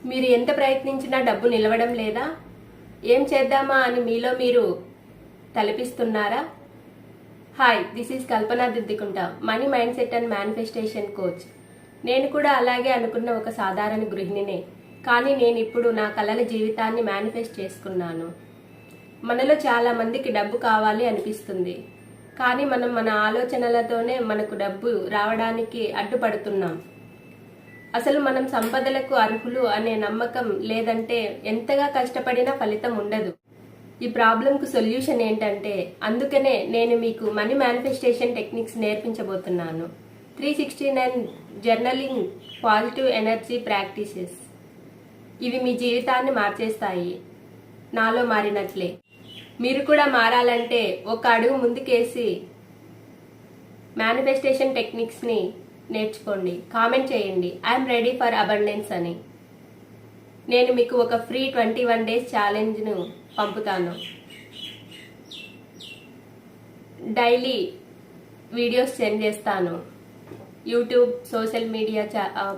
మీరు ఎంత ప్రయత్నించినా డబ్బు నిలవడం లేదా? ఏం చేద్దామా అని మీలో మీరు తలపిస్తున్నారా? Hi, this is Kalpana Diddikunta, money mindset and manifestation coach. నేను కూడా అలాగే అనుకున్న ఒక సాధారణ గృహిణినే. కానీ నేను ఇప్పుడు నా కలల జీవితాన్ని మేనిఫెస్ట్ చేసుకున్నాను. మనలో చాలా మందికి డబ్బు కావాలి అనిపిస్తుంది, కానీ మనం మన ఆలోచనలతోనే మనకు డబ్బు రావడానికి అడ్డుపడుతున్నాం. అసలు మనం సంపదలకు అర్హులు అనే నమ్మకం లేదంటే ఎంతగా కష్టపడినా ఫలితం ఉండదు. ఈ ప్రాబ్లంకు సొల్యూషన్ ఏంటంటే, అందుకనే నేను మీకు మనీ మేనిఫెస్టేషన్ టెక్నిక్స్ నేర్పించబోతున్నాను. 369 జర్నలింగ్ పాజిటివ్ ఎనర్జీ ప్రాక్టీసెస్. ఇవి మీ జీవితాన్ని మార్చేస్తాయి, నాలో మారినట్లే. మీరు కూడా మారాలంటే ఒక అడుగు ముందుకేసి మేనిఫెస్టేషన్ టెక్నిక్స్ని నేర్చుకోండి. కామెంట్ చేయండి, ఐఎమ్ రెడీ ఫర్ అబండెన్స్ అని. నేను మీకు ఒక ఫ్రీ 21 days ఛాలెంజ్ను పంపుతాను. డైలీ వీడియోస్ సెండ్ చేస్తాను. యూట్యూబ్, సోషల్ మీడియా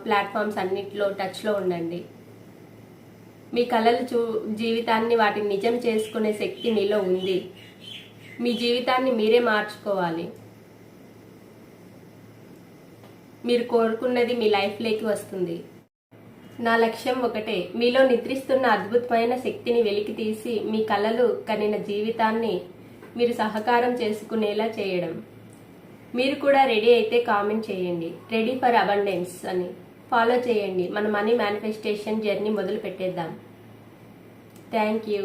ప్లాట్ఫామ్స్ అన్నిట్లో టచ్లో ఉండండి. మీ కలలు జీవితాన్ని వాటిని నిజం చేసుకునే శక్తి మీలో ఉంది. మీ జీవితాన్ని మీరే మార్చుకోవాలి. మీరు కోరుకున్నది మీ లైఫ్లోకి వస్తుంది. నా లక్ష్యం ఒకటే, మీలో నిద్రిస్తున్న అద్భుతమైన శక్తిని వెలికి తీసి మీ కలలు కనిన జీవితాన్ని మీరు సహకారం చేసుకునేలా చేయడం. మీరు కూడా రెడీ అయితే కామెంట్ చేయండి, రెడీ ఫర్ అబండెన్స్ అని. ఫాలో చేయండి. మన మనీ మేనిఫెస్టేషన్ జర్నీ మొదలు పెట్టేద్దాం. Thank you.